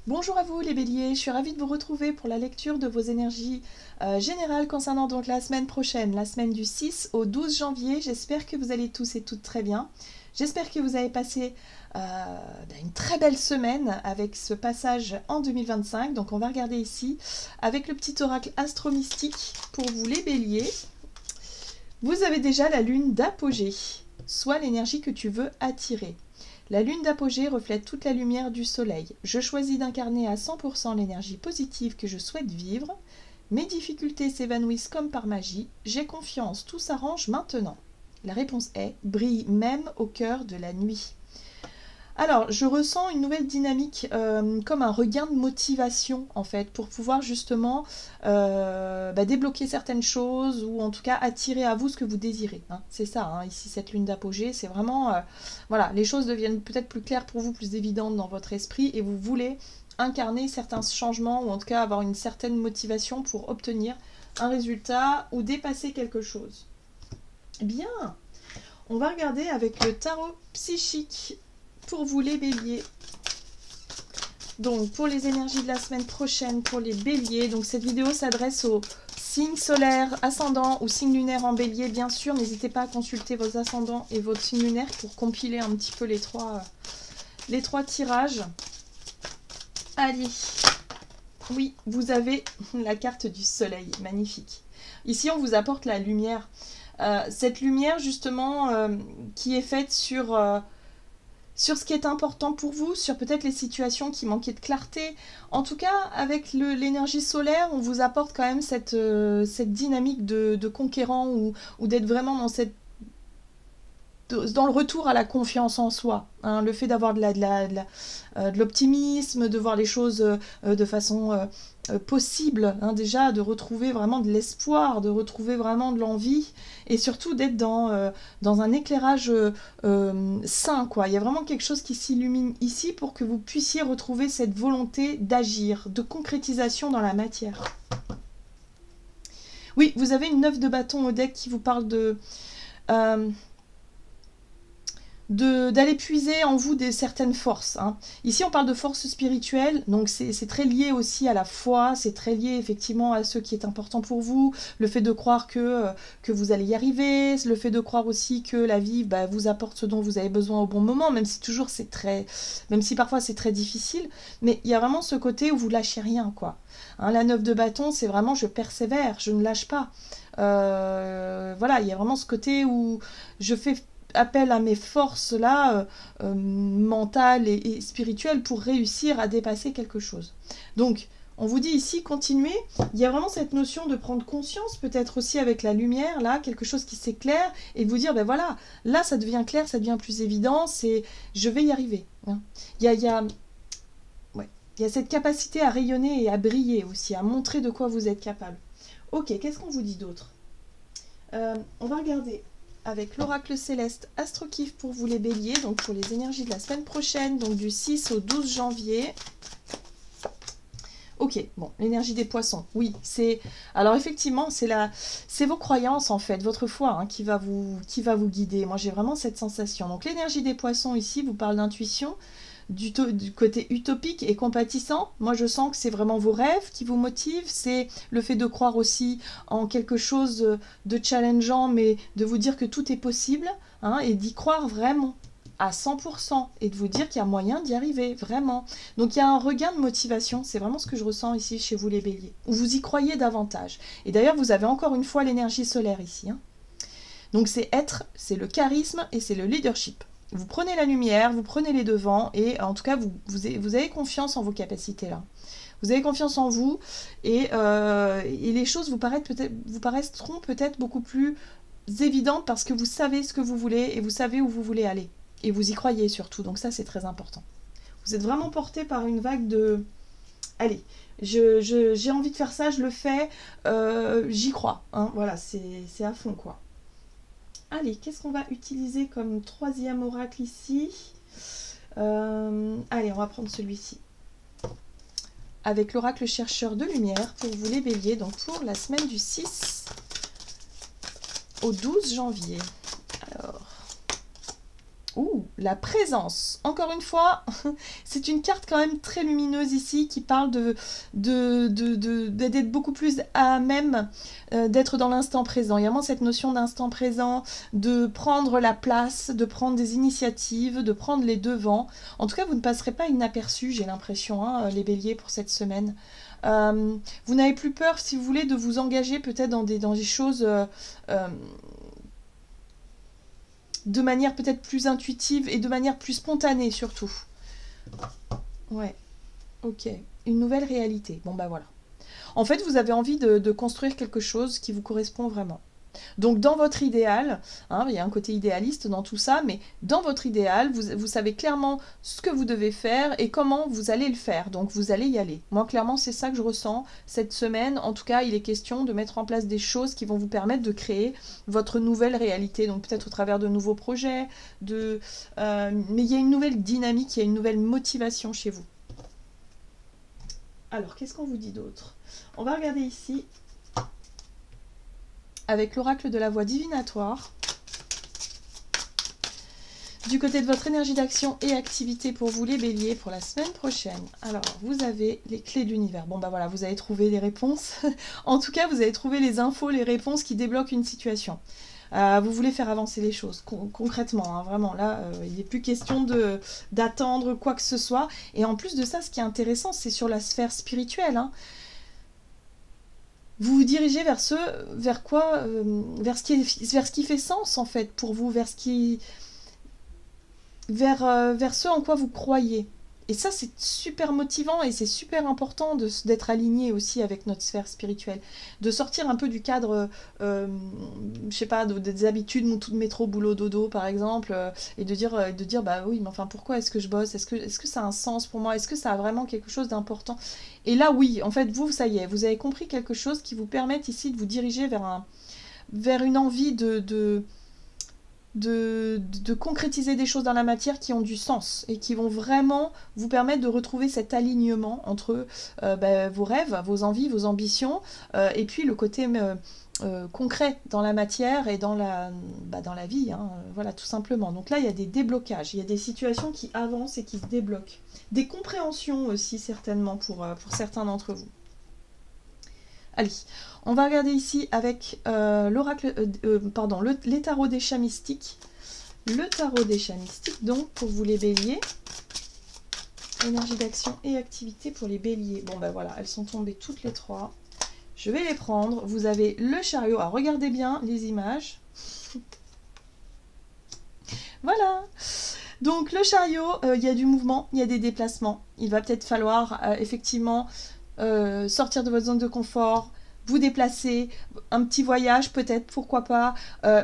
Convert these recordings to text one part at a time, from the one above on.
Bonjour à vous les béliers, je suis ravie de vous retrouver pour la lecture de vos énergies générales concernant donc la semaine prochaine, la semaine du 6 au 12 janvier. J'espère que vous allez tous et toutes très bien. J'espère que vous avez passé une très belle semaine avec ce passage en 2025. Donc on va regarder ici avec le petit oracle astro-mystique pour vous les béliers. Vous avez déjà la lune d'apogée, soit l'énergie que tu veux attirer. La lune d'apogée reflète toute la lumière du soleil. Je choisis d'incarner à 100% l'énergie positive que je souhaite vivre. Mes difficultés s'évanouissent comme par magie. J'ai confiance, tout s'arrange maintenant. La réponse est « brille même au cœur de la nuit ». Alors, je ressens une nouvelle dynamique, comme un regain de motivation, en fait, pour pouvoir justement débloquer certaines choses, ou en tout cas attirer à vous ce que vous désirez. Hein. C'est ça, hein, ici, cette lune d'apogée, c'est vraiment... voilà, les choses deviennent peut-être plus claires pour vous, plus évidentes dans votre esprit, et vous voulez incarner certains changements, ou en tout cas avoir une certaine motivation pour obtenir un résultat, ou dépasser quelque chose. Bien, on va regarder avec le tarot psychique pour vous les béliers. Donc pour les énergies de la semaine prochaine pour les béliers, donc cette vidéo s'adresse aux signes solaires, ascendants ou signes lunaires en bélier, bien sûr. N'hésitez pas à consulter vos ascendants et votre signe lunaire pour compiler un petit peu les trois tirages. Allez, oui, vous avez la carte du soleil, magnifique. Ici on vous apporte la lumière, cette lumière justement qui est faite sur ce qui est important pour vous, sur peut-être les situations qui manquaient de clarté. En tout cas, avec l'énergie solaire, on vous apporte quand même cette dynamique de conquérant ou d'être vraiment dans le retour à la confiance en soi. Hein, le fait d'avoir de l'optimisme, de voir les choses de façon possible, hein, déjà de retrouver vraiment de l'espoir, de retrouver vraiment de l'envie, et surtout d'être dans un éclairage sain, quoi. Il y a vraiment quelque chose qui s'illumine ici pour que vous puissiez retrouver cette volonté d'agir, de concrétisation dans la matière. Oui, vous avez une 9 de bâton au deck qui vous parle d'aller puiser en vous certaines forces. Hein. Ici, on parle de force spirituelle, donc c'est très lié aussi à la foi, c'est très lié effectivement à ce qui est important pour vous, le fait de croire que vous allez y arriver, le fait de croire aussi que la vie vous apporte ce dont vous avez besoin au bon moment, même si parfois c'est très difficile, mais il y a vraiment ce côté où vous lâchez rien, quoi. Hein, la 9 de bâton, c'est vraiment je persévère, je ne lâche pas. Voilà, il y a vraiment ce côté où je fais appel à mes forces là mentales et spirituelles pour réussir à dépasser quelque chose. Donc on vous dit ici continuez, il y a vraiment cette notion de prendre conscience, peut-être aussi avec la lumière là, quelque chose qui s'éclaire, et de vous dire ben voilà, là ça devient clair, ça devient plus évident, c'est je vais y arriver. Hein. Il y a cette capacité à rayonner et à briller aussi, à montrer de quoi vous êtes capable. Ok, qu'est-ce qu'on vous dit d'autre? On va regarder avec l'oracle céleste Astro-Kiff pour vous les béliers, donc pour les énergies de la semaine prochaine, donc du 6 au 12 janvier. Ok, bon, l'énergie des poissons, oui, c'est... Alors effectivement, c'est vos croyances en fait, votre foi hein, qui va vous guider. Moi j'ai vraiment cette sensation. Donc l'énergie des poissons ici vous parle d'intuition, du côté utopique et compatissant. Moi je sens que c'est vraiment vos rêves qui vous motivent, c'est le fait de croire aussi en quelque chose de challengeant, mais de vous dire que tout est possible, hein, et d'y croire vraiment à 100%, et de vous dire qu'il y a moyen d'y arriver, vraiment. Donc il y a un regain de motivation, c'est vraiment ce que je ressens ici chez vous les béliers, où vous y croyez davantage. Et d'ailleurs vous avez encore une fois l'énergie solaire ici. Hein. Donc c'est le charisme et c'est le leadership. Vous prenez la lumière, vous prenez les devants, et en tout cas, vous avez confiance en vos capacités là. Vous avez confiance en vous, et les choses vous paraîtront peut-être beaucoup plus évidentes parce que vous savez ce que vous voulez, et vous savez où vous voulez aller. Et vous y croyez surtout, donc ça c'est très important. Vous êtes vraiment porté par une vague de... Allez, j'ai envie de faire ça, je le fais, j'y crois. Hein, voilà, c'est à fond quoi. Allez, qu'est-ce qu'on va utiliser comme troisième oracle ici? Allez, on va prendre celui-ci. Avec l'oracle chercheur de lumière pour vous les béliers, donc pour la semaine du 6 au 12 janvier. Alors, ouh, la présence. Encore une fois, c'est une carte quand même très lumineuse ici qui parle d'être beaucoup plus à même d'être dans l'instant présent. Il y a vraiment cette notion d'instant présent, de prendre la place, de prendre des initiatives, de prendre les devants. En tout cas, vous ne passerez pas inaperçu, j'ai l'impression, hein, les béliers, pour cette semaine. Vous n'avez plus peur, si vous voulez, de vous engager peut-être dans des choses de manière peut-être plus intuitive et de manière plus spontanée surtout. Ouais, ok. Une nouvelle réalité. Bon bah voilà. En fait, vous avez envie de construire quelque chose qui vous correspond vraiment. Donc dans votre idéal, hein, il y a un côté idéaliste dans tout ça, mais dans votre idéal, vous savez clairement ce que vous devez faire et comment vous allez le faire. Donc vous allez y aller. Moi, clairement, c'est ça que je ressens cette semaine. En tout cas, il est question de mettre en place des choses qui vont vous permettre de créer votre nouvelle réalité. Donc peut-être au travers de nouveaux projets, mais il y a une nouvelle dynamique, il y a une nouvelle motivation chez vous. Alors, qu'est-ce qu'on vous dit d'autre? On va regarder ici avec l'oracle de la voix divinatoire. Du côté de votre énergie d'action et activité pour vous les béliers pour la semaine prochaine. Alors, vous avez les clés de l'univers. Bon, bah voilà, vous avez trouvé les réponses. En tout cas, vous avez trouvé les infos, les réponses qui débloquent une situation. Vous voulez faire avancer les choses, concrètement, hein, vraiment. Là, il n'est plus question d'attendre quoi que ce soit. Et en plus de ça, ce qui est intéressant, c'est sur la sphère spirituelle, hein. Vous vous dirigez vers ce qui fait sens en fait pour vous, vers ce en quoi vous croyez. Et ça, c'est super motivant et c'est super important d'être aligné aussi avec notre sphère spirituelle. De sortir un peu du cadre, je sais pas, des habitudes, métro, boulot, dodo, par exemple, et de dire, bah oui, mais enfin, pourquoi est-ce que je bosse? Est-ce que ça a un sens pour moi? Est-ce que ça a vraiment quelque chose d'important? Et là, oui, en fait, vous, ça y est, vous avez compris quelque chose qui vous permette ici de vous diriger vers une envie de concrétiser des choses dans la matière qui ont du sens et qui vont vraiment vous permettre de retrouver cet alignement entre vos rêves, vos envies, vos ambitions et puis le côté concret dans la matière et dans la vie, hein, voilà, tout simplement. Donc là, il y a des déblocages, il y a des situations qui avancent et qui se débloquent. Des compréhensions aussi, certainement, pour certains d'entre vous. Allez, on va regarder ici avec les tarots des chats mystiques. Le tarot des chats mystiques, donc, pour vous les béliers. Énergie d'action et activité pour les béliers. Bon, ben voilà, elles sont tombées toutes les trois. Je vais les prendre. Vous avez le chariot. Alors, regardez bien les images. Voilà. Donc, le chariot, il y a du mouvement, il y a des déplacements. Il va peut-être falloir, effectivement, sortir de votre zone de confort, vous déplacer, un petit voyage peut-être, pourquoi pas,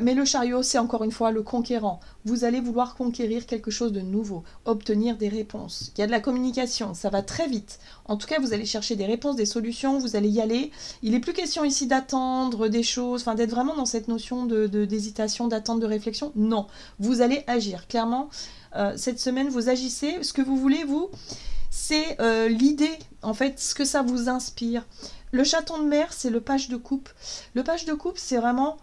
mais le chariot, c'est encore une fois le conquérant. Vous allez vouloir conquérir quelque chose de nouveau, obtenir des réponses. Il y a de la communication, ça va très vite. En tout cas, vous allez chercher des réponses, des solutions, vous allez y aller. Il n'est plus question ici d'attendre des choses, enfin d'être vraiment dans cette notion d'hésitation, d'attente, de réflexion. Non, vous allez agir. Clairement, cette semaine, vous agissez. Ce que vous voulez, vous, c'est l'idée, en fait, ce que ça vous inspire. Le chaton de mer, c'est le page de coupe. Le page de coupe, c'est vraiment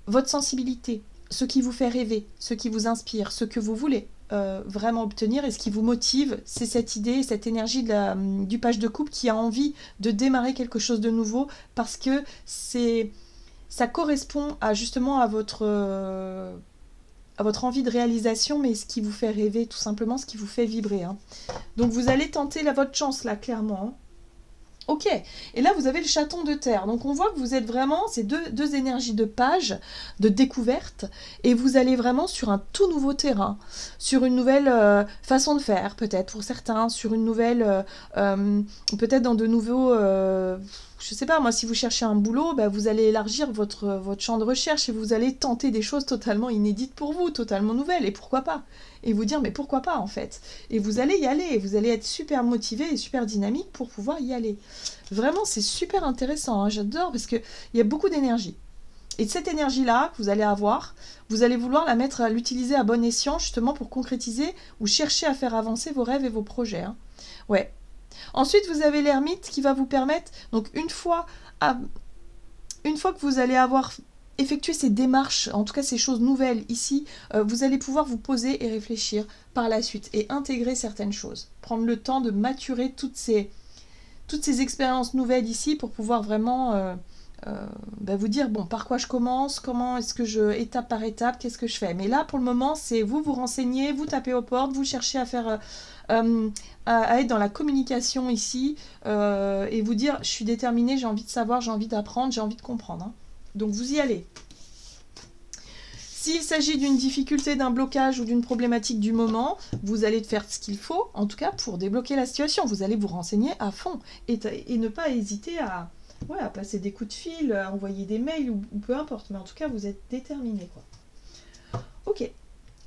votre sensibilité, ce qui vous fait rêver, ce qui vous inspire, ce que vous voulez vraiment obtenir et ce qui vous motive, c'est cette idée, cette énergie du page de coupe qui a envie de démarrer quelque chose de nouveau parce que ça correspond justement à votre envie de réalisation, mais ce qui vous fait rêver, tout simplement, ce qui vous fait vibrer. Hein. Donc vous allez tenter votre chance là, clairement. Hein. Ok, et là vous avez le chaton de terre, donc on voit que vous êtes vraiment, c'est deux énergies de page, de découverte, et vous allez vraiment sur un tout nouveau terrain, sur une nouvelle façon de faire, peut-être pour certains, sur une nouvelle, peut-être dans de nouveaux, je sais pas moi, si vous cherchez un boulot, bah, vous allez élargir votre champ de recherche et vous allez tenter des choses totalement inédites pour vous, totalement nouvelles, et pourquoi pas? Et vous dire mais pourquoi pas en fait, et vous allez y aller, et vous allez être super motivé et super dynamique pour pouvoir y aller. Vraiment c'est super intéressant, hein, j'adore parce qu'il y a beaucoup d'énergie. Et cette énergie-là que vous allez avoir, vous allez vouloir l'utiliser à bon escient justement pour concrétiser ou chercher à faire avancer vos rêves et vos projets. Hein. Ouais. Ensuite vous avez l'ermite qui va vous permettre, donc une fois que vous allez avoir effectuer ces démarches, en tout cas ces choses nouvelles ici, vous allez pouvoir vous poser et réfléchir par la suite et intégrer certaines choses. Prendre le temps de maturer toutes ces expériences nouvelles ici pour pouvoir vraiment vous dire, bon, par quoi je commence, comment est-ce que je, étape par étape, qu'est-ce que je fais. Mais là, pour le moment, c'est vous renseignez, vous tapez aux portes, vous cherchez à faire... à être dans la communication ici et vous dire, je suis déterminée, j'ai envie de savoir, j'ai envie d'apprendre, j'ai envie de comprendre. Hein. Donc vous y allez. S'il s'agit d'une difficulté, d'un blocage ou d'une problématique du moment, vous allez faire ce qu'il faut, en tout cas pour débloquer la situation. Vous allez vous renseigner à fond et ne pas hésiter à passer des coups de fil, à envoyer des mails ou peu importe. Mais en tout cas, vous êtes déterminé, quoi. Ok,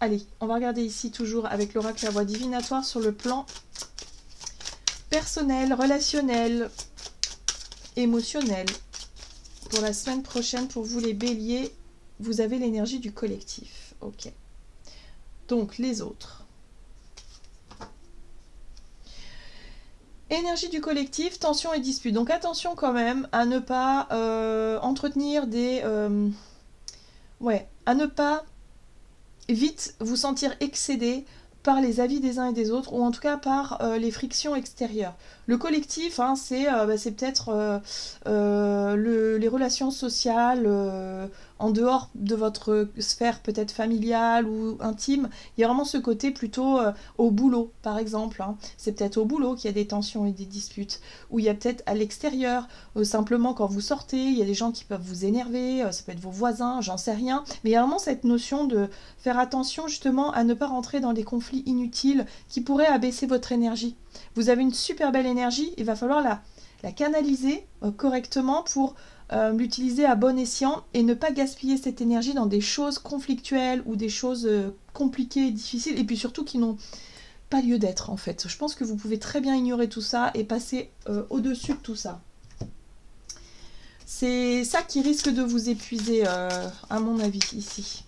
allez, on va regarder ici toujours avec l'oracle la voie divinatoire sur le plan personnel, relationnel, émotionnel. Pour la semaine prochaine, pour vous les béliers, vous avez l'énergie du collectif. Ok. Donc, les autres. Énergie du collectif, tension et dispute. Donc, attention quand même à ne pas entretenir des... à ne pas vite vous sentir excédé par les avis des uns et des autres, ou en tout cas par les frictions extérieures. Le collectif, hein, c'est peut-être les relations sociales en dehors de votre sphère peut-être familiale ou intime. Il y a vraiment ce côté plutôt au boulot, par exemple. Hein. C'est peut-être au boulot qu'il y a des tensions et des disputes, ou il y a peut-être à l'extérieur, simplement quand vous sortez, il y a des gens qui peuvent vous énerver, ça peut être vos voisins, j'en sais rien. Mais il y a vraiment cette notion de faire attention justement à ne pas rentrer dans des conflits inutiles qui pourraient abaisser votre énergie. Vous avez une super belle énergie, il va falloir la canaliser correctement pour l'utiliser à bon escient et ne pas gaspiller cette énergie dans des choses conflictuelles ou des choses compliquées, difficiles et puis surtout qui n'ont pas lieu d'être en fait. Je pense que vous pouvez très bien ignorer tout ça et passer au-dessus de tout ça. C'est ça qui risque de vous épuiser à mon avis ici.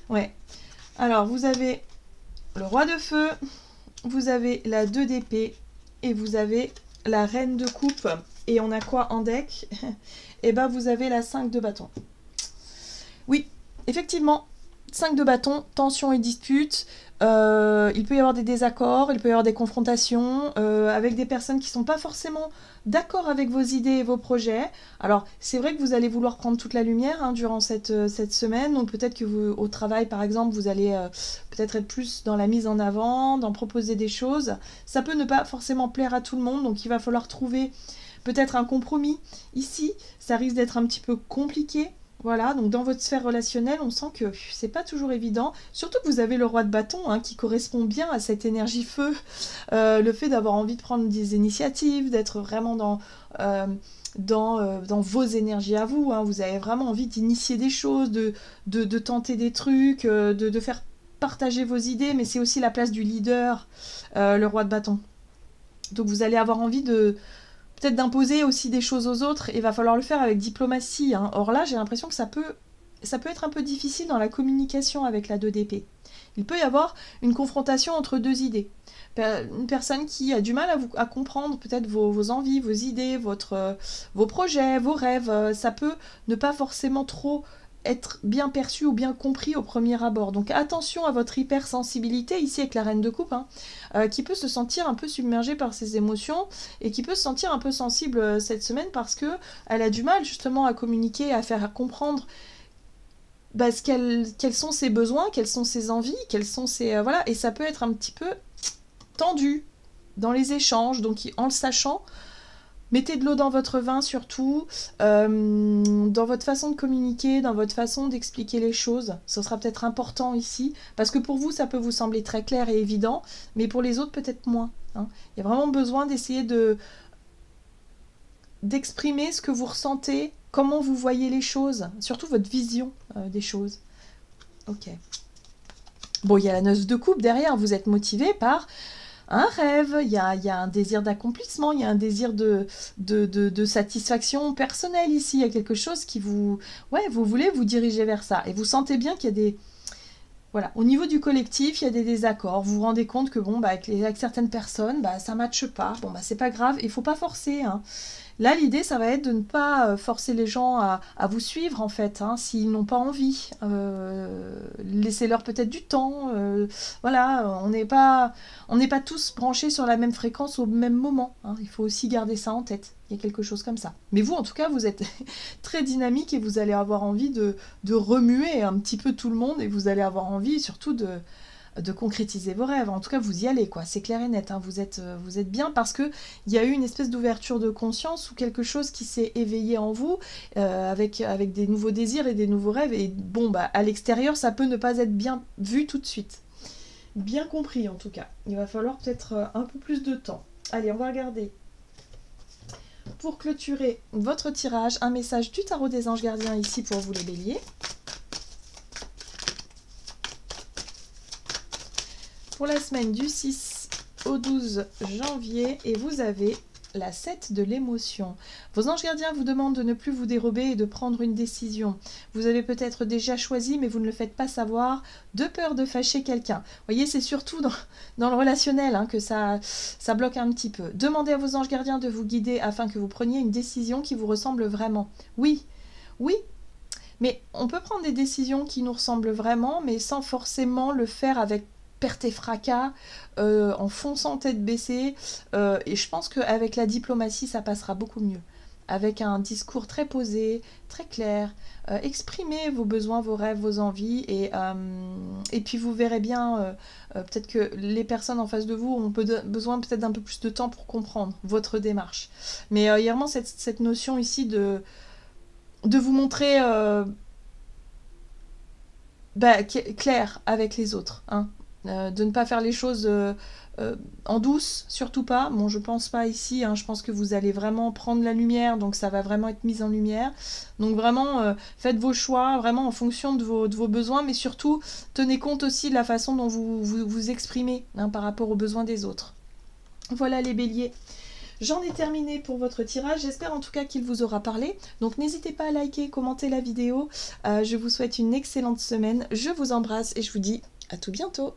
Ouais. Alors vous avez le roi de feu, vous avez la 2 d'épée et vous avez la reine de coupe. Et on a quoi en deck? Et ben vous avez la 5 de bâton. Oui, effectivement, 5 de bâton, tension et dispute. Il peut y avoir des désaccords, il peut y avoir des confrontations avec des personnes qui ne sont pas forcément d'accord avec vos idées et vos projets. Alors, c'est vrai que vous allez vouloir prendre toute la lumière hein, durant cette semaine. Donc, peut-être que vous, au travail, par exemple, vous allez peut-être être plus dans la mise en avant, d'en proposer des choses. Ça peut ne pas forcément plaire à tout le monde. Donc, il va falloir trouver peut-être un compromis. Ici, ça risque d'être un petit peu compliqué. Voilà, donc dans votre sphère relationnelle, on sent que c'est pas toujours évident. Surtout que vous avez le roi de bâton hein, qui correspond bien à cette énergie feu. Le fait d'avoir envie de prendre des initiatives, d'être vraiment dans vos énergies à vous. Hein. Vous avez vraiment envie d'initier des choses, de tenter des trucs, de faire partager vos idées. Mais c'est aussi la place du leader, le roi de bâton. Donc vous allez avoir envie peut-être d'imposer aussi des choses aux autres, et il va falloir le faire avec diplomatie. Hein. Or là, j'ai l'impression que ça peut être un peu difficile dans la communication avec la 2 d'épée. Il peut y avoir une confrontation entre deux idées. Une personne qui a du mal à comprendre peut-être vos envies, vos idées, vos projets, vos rêves. Ça peut ne pas forcément trop être bien perçu ou bien compris au premier abord. Donc attention à votre hypersensibilité ici avec la reine de coupe, hein, qui peut se sentir un peu submergée par ses émotions et qui peut se sentir un peu sensible cette semaine parce qu'elle a du mal justement à communiquer, à faire comprendre quels sont ses besoins, quelles sont ses envies, quelles sont ses... voilà, et ça peut être un petit peu tendu dans les échanges, donc en le sachant, mettez de l'eau dans votre vin surtout, dans votre façon de communiquer, dans votre façon d'expliquer les choses. Ce sera peut-être important ici, parce que pour vous, ça peut vous sembler très clair et évident, mais pour les autres, peut-être moins. Hein. Il y a vraiment besoin d'essayer d'exprimer ce que vous ressentez, comment vous voyez les choses, surtout votre vision des choses. Ok. Bon, il y a la 9 de coupe derrière, vous êtes motivé par... un rêve, il y a un désir d'accomplissement, il y a un désir de satisfaction personnelle ici, il y a quelque chose qui vous voulez vous diriger vers ça, et vous sentez bien qu'il y a des... Voilà, au niveau du collectif, il y a des désaccords, vous vous rendez compte que bon, avec certaines personnes, ça ne matche pas, bon, c'est pas grave, il ne faut pas forcer, hein. Là, l'idée, ça va être de ne pas forcer les gens à vous suivre, en fait, hein, s'ils n'ont pas envie. Laissez-leur peut-être du temps. Voilà, on n'est pas tous branchés sur la même fréquence au même moment, hein. Il faut aussi garder ça en tête. Il y a quelque chose comme ça. Mais vous, en tout cas, vous êtes très dynamique et vous allez avoir envie de remuer un petit peu tout le monde et vous allez avoir envie surtout de concrétiser vos rêves. En tout cas, vous y allez, quoi. C'est clair et net, hein. Vous êtes bien parce qu'il y a eu une espèce d'ouverture de conscience ou quelque chose qui s'est éveillé en vous avec des nouveaux désirs et des nouveaux rêves. Et bon, bah, à l'extérieur, ça peut ne pas être bien vu tout de suite. Bien compris, en tout cas. Il va falloir peut-être un peu plus de temps. Allez, on va regarder. Pour clôturer votre tirage, un message du tarot des anges gardiens ici pour vous les béliers. Pour la semaine du 6 au 12 janvier, et vous avez la 7 de l'émotion. Vos anges gardiens vous demandent de ne plus vous dérober et de prendre une décision. Vous avez peut-être déjà choisi, mais vous ne le faites pas savoir, de peur de fâcher quelqu'un. Vous voyez, c'est surtout dans le relationnel hein, que ça bloque un petit peu. Demandez à vos anges gardiens de vous guider afin que vous preniez une décision qui vous ressemble vraiment. Oui, oui, mais on peut prendre des décisions qui nous ressemblent vraiment, mais sans forcément le faire avec perte et fracas, en fonçant tête baissée, et je pense qu'avec la diplomatie, ça passera beaucoup mieux. Avec un discours très posé, très clair, exprimez vos besoins, vos rêves, vos envies, et puis vous verrez bien, peut-être que les personnes en face de vous ont besoin peut-être d'un peu plus de temps pour comprendre votre démarche. Mais il y a vraiment cette notion ici de vous montrer clair avec les autres, hein. De ne pas faire les choses en douce, surtout pas. Bon, je pense pas ici, hein, je pense que vous allez vraiment prendre la lumière, donc ça va vraiment être mis en lumière. Donc vraiment, faites vos choix, vraiment en fonction de vos besoins, mais surtout, tenez compte aussi de la façon dont vous exprimez hein, par rapport aux besoins des autres. Voilà les béliers. J'en ai terminé pour votre tirage, j'espère en tout cas qu'il vous aura parlé. Donc n'hésitez pas à liker, commenter la vidéo. Je vous souhaite une excellente semaine, je vous embrasse et je vous dis à tout bientôt.